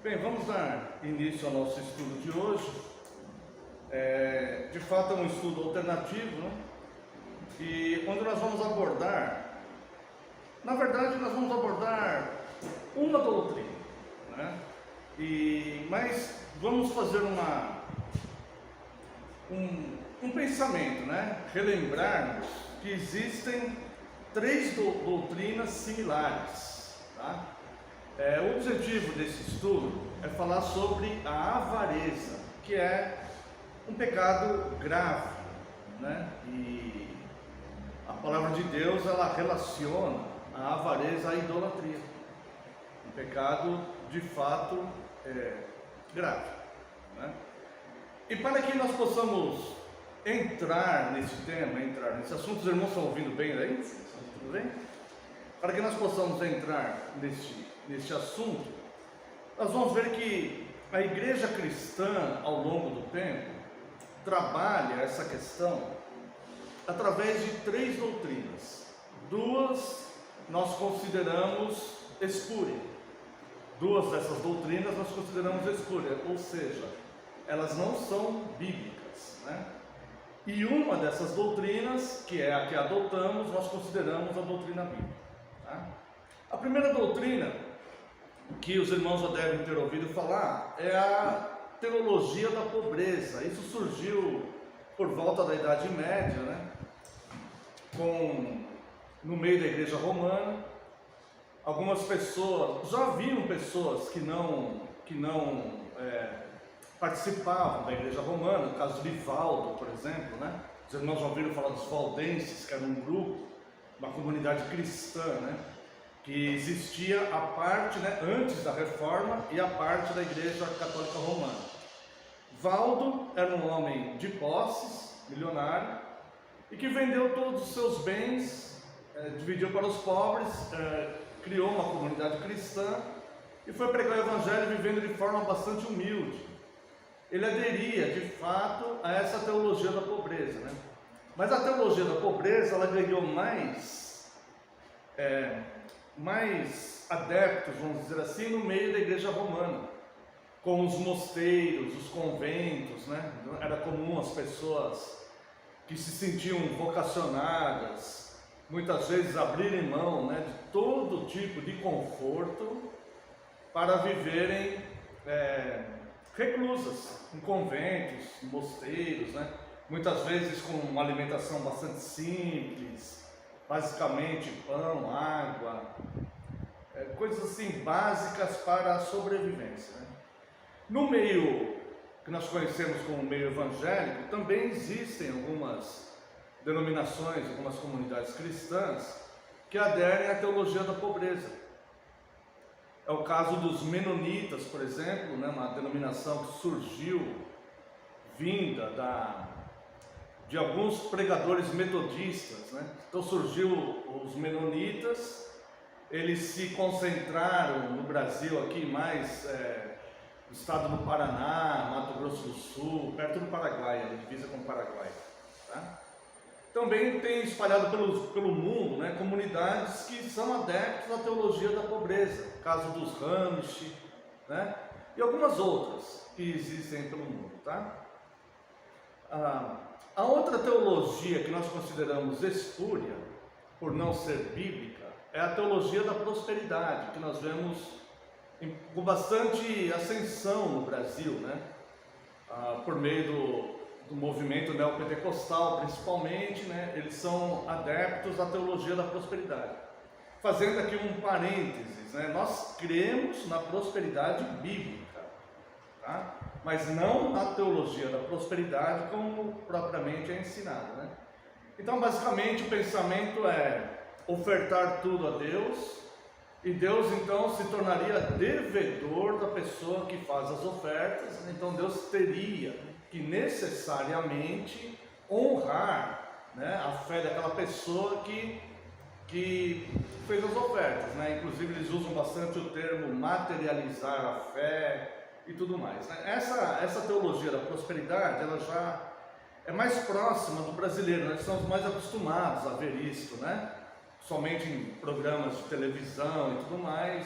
Bem, vamos dar início ao nosso estudo de hoje. De fato é um estudo alternativo, né? E onde nós vamos abordar, na verdade nós vamos abordar uma doutrina, né? Mas vamos fazer um pensamento, né? Relembrarmos que existem três doutrinas similares, tá? O objetivo desse estudo é falar sobre a avareza, que é um pecado grave, né? E a palavra de Deus, ela relaciona a avareza à idolatria, um pecado de fato grave, né? E para que nós possamos entrar nesse tema, entrar nesse assunto, os irmãos estão ouvindo bem aí? Tudo bem? Para que nós possamos entrar neste assunto, nós vamos ver que a igreja cristã, ao longo do tempo, trabalha essa questão através de três doutrinas. Duas nós consideramos espúria. Duas dessas doutrinas nós consideramos espúria, ou seja, elas não são bíblicas, né? E uma dessas doutrinas, que é a que adotamos, nós consideramos a doutrina bíblica, tá? A primeira doutrina, que os irmãos já devem ter ouvido falar, é a teologia da pobreza. Isso surgiu por volta da Idade Média, né? No meio da igreja romana. Algumas pessoas, já haviam pessoas que não participavam da igreja romana, no caso de Valdo, por exemplo, né? Os irmãos já ouviram falar dos valdenses, que era um grupo, uma comunidade cristã, né? Que existia a parte, né, antes da reforma e a parte da igreja católica romana. Valdo era um homem de posses, milionário, e que vendeu todos os seus bens, dividiu para os pobres, criou uma comunidade cristã e foi pregar o evangelho vivendo de forma bastante humilde. Ele aderia de fato a essa teologia da pobreza, né? Mas a teologia da pobreza, ela ganhou mais adeptos, vamos dizer assim, no meio da igreja romana, com os mosteiros, os conventos, né? Era comum as pessoas que se sentiam vocacionadas, muitas vezes abrirem mão, né, de todo tipo de conforto para viverem reclusas, em conventos, em mosteiros, né? Muitas vezes com uma alimentação bastante simples, basicamente pão, água, coisas assim básicas para a sobrevivência, né? No meio que nós conhecemos como meio evangélico, também existem algumas denominações, algumas comunidades cristãs que aderem à teologia da pobreza. É o caso dos menonitas, por exemplo, né? Uma denominação que surgiu vinda de alguns pregadores metodistas, né? Então surgiu os menonitas. Eles se concentraram no Brasil aqui mais no estado do Paraná, Mato Grosso do Sul, perto do Paraguai, a divisa com o Paraguai, tá? Também tem espalhado pelo mundo, né, comunidades que são adeptos à teologia da pobreza, caso dos Amish, né, e algumas outras que existem pelo mundo, tá? A outra teologia que nós consideramos espúria, por não ser bíblica, é a teologia da prosperidade, que nós vemos com bastante ascensão no Brasil, né? Por meio do movimento neopentecostal, principalmente, né? Eles são adeptos à teologia da prosperidade. Fazendo aqui um parênteses, né? Nós cremos na prosperidade bíblica, tá? Mas não na teologia da prosperidade como propriamente é ensinada, né? Então, basicamente, o pensamento é ofertar tudo a Deus, e Deus então se tornaria devedor da pessoa que faz as ofertas. Então Deus teria que necessariamente honrar, né, a fé daquela pessoa que fez as ofertas, né? Inclusive eles usam bastante o termo materializar a fé e tudo mais, né? Essa teologia da prosperidade, ela já é mais próxima do brasileiro. Nós estamos mais acostumados a ver isso, né? Somente em programas de televisão e tudo mais.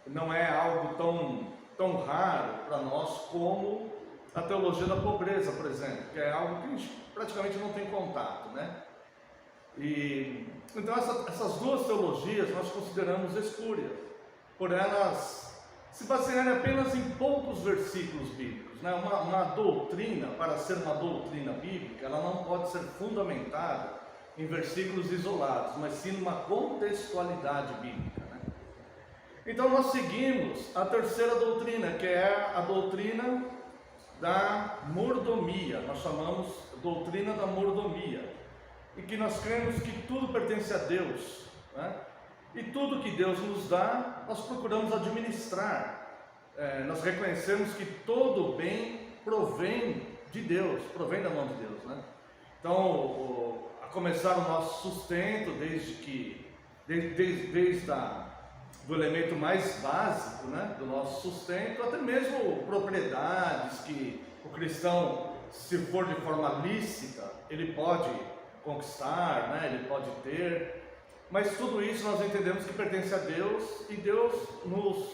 Não é algo tão tão raro para nós como a teologia da pobreza, por exemplo, que é algo que a gente praticamente não tem contato, né? E então essas duas teologias nós consideramos espúrias, por elas se basearem apenas em poucos versículos bíblicos, né? Uma doutrina, para ser uma doutrina bíblica, ela não pode ser fundamentada em versículos isolados, mas sim numa contextualidade bíblica, né? Então nós seguimos a terceira doutrina, que é a doutrina da mordomia. Nós chamamos doutrina da mordomia, e que nós cremos que tudo pertence a Deus, né? E tudo que Deus nos dá, nós procuramos administrar. Nós reconhecemos que todo bem provém de Deus, provém da mão de Deus, né? Então, a começar o nosso sustento, desde do elemento mais básico, né, do nosso sustento, até mesmo propriedades que o cristão, se for de forma lícita, ele pode conquistar, né, ele pode ter, mas tudo isso nós entendemos que pertence a Deus, e Deus nos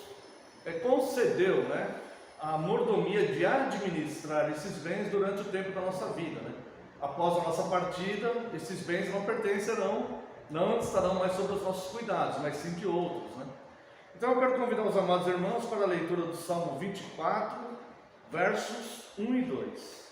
concedeu, né, a mordomia de administrar esses bens durante o tempo da nossa vida, né? Após a nossa partida, esses bens não estarão mais sob os nossos cuidados, mas sim de outros, né? Então eu quero convidar os amados irmãos para a leitura do Salmo 24, versos 1 e 2.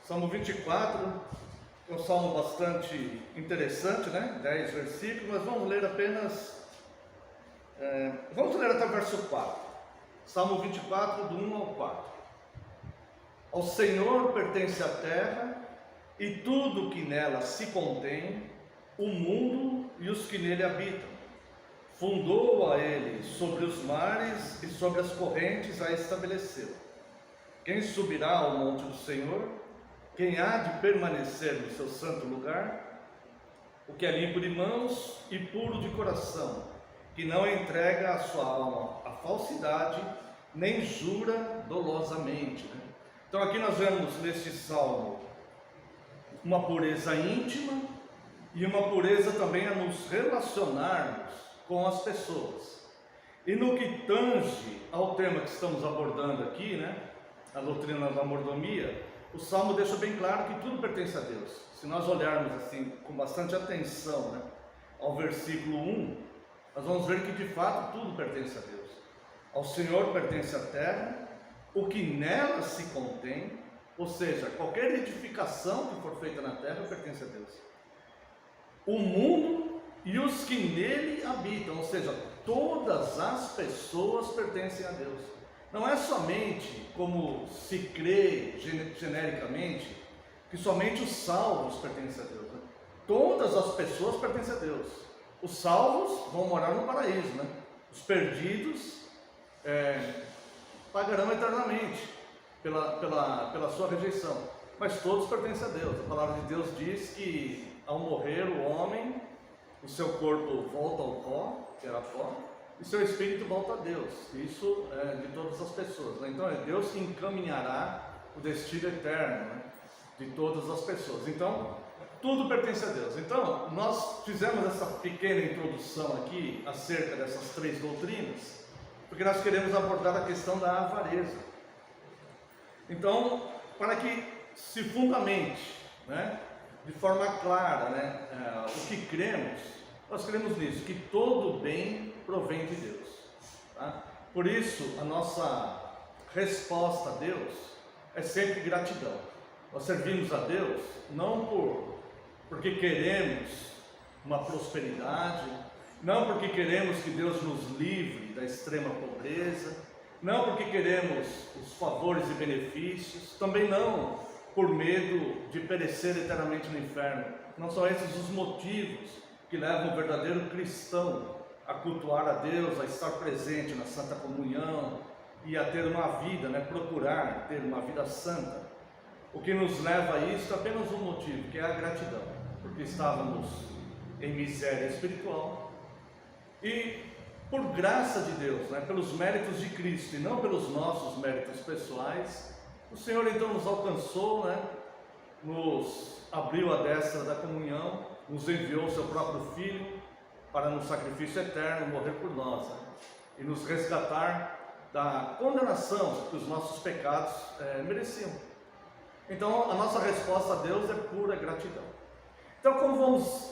Salmo 24 é um salmo bastante interessante, né? 10 versículos, mas vamos ler apenas, vamos ler até o verso 4. Salmo 24, do 1 ao 4. Ao Senhor pertence a terra e tudo que nela se contém, o mundo e os que nele habitam. Fundou a ele sobre os mares e sobre as correntes a estabeleceu. Quem subirá ao monte do Senhor? Quem há de permanecer no seu santo lugar? O que é limpo de mãos e puro de coração, que não entrega a sua alma à falsidade, nem jura dolosamente, né? Então aqui nós vemos neste salmo uma pureza íntima e uma pureza também a nos relacionarmos com as pessoas. E no que tange ao tema que estamos abordando aqui, né, a doutrina da mordomia, o Salmo deixa bem claro que tudo pertence a Deus. Se nós olharmos assim com bastante atenção, né, ao versículo 1, nós vamos ver que de fato tudo pertence a Deus. Ao Senhor pertence a terra, o que nela se contém, ou seja, qualquer edificação que for feita na terra pertence a Deus. O mundo e os que nele habitam, ou seja, todas as pessoas pertencem a Deus. Não é somente, como se crê genericamente, que somente os salvos pertencem a Deus, né? Todas as pessoas pertencem a Deus. Os salvos vão morar no paraíso, né? Os perdidos pagarão eternamente pela sua rejeição. Mas todos pertencem a Deus. A palavra de Deus diz que ao morrer o homem, o seu corpo volta ao pó, que era pó, e seu espírito volta a Deus. Isso é de todas as pessoas, né? Então é Deus que encaminhará o destino eterno, né, de todas as pessoas. Então tudo pertence a Deus. Então nós fizemos essa pequena introdução aqui acerca dessas três doutrinas, porque nós queremos abordar a questão da avareza. Então, para que se fundamente, né, de forma clara, né, o que cremos, nós cremos nisso, que todo bem provém de Deus, tá? Por isso, a nossa resposta a Deus é sempre gratidão. Nós servimos a Deus não porque queremos uma prosperidade, não porque queremos que Deus nos livre da extrema pobreza, não porque queremos os favores e benefícios, também não por medo de perecer eternamente no inferno. Não são esses os motivos que levam o verdadeiro cristão a cultuar a Deus, a estar presente na Santa Comunhão e a ter uma vida, né, procurar ter uma vida santa. O que nos leva a isso é apenas um motivo, que é a gratidão, porque estávamos em miséria espiritual e por graça de Deus, né, pelos méritos de Cristo e não pelos nossos méritos pessoais, O Senhor então nos alcançou, né? Nos abriu a destra da comunhão, nos enviou o seu próprio Filho para no sacrifício eterno morrer por nós, né? E nos resgatar da condenação que os nossos pecados mereciam. Então a nossa resposta a Deus é pura gratidão. Então, como vamos